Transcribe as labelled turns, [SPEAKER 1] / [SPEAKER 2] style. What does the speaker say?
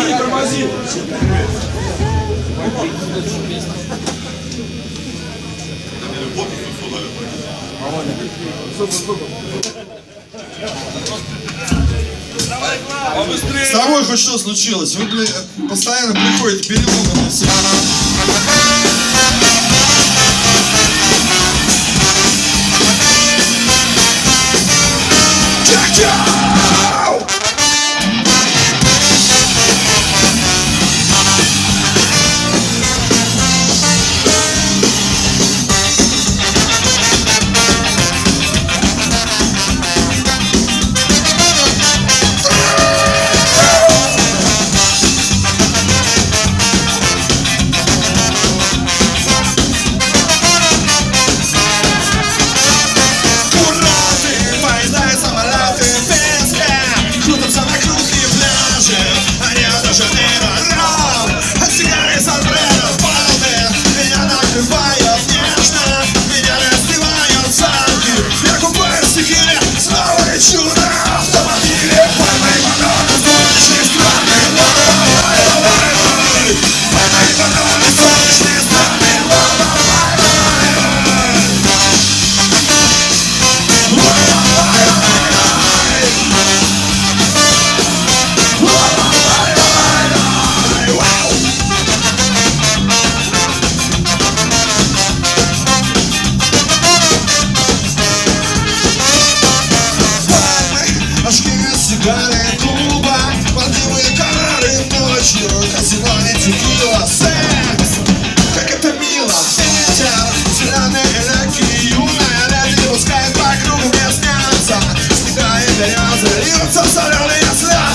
[SPEAKER 1] Не тормози.
[SPEAKER 2] С тобой хоть что случилось? Вы, блин, постоянно приходите переломанные все. Сигары клуба, водимые канары ночью, казино и текила, секс, как это мило, ветер, зеленые реки, юная леди пускает по кругу мне снятся, снега и березы, льются соленые слезы.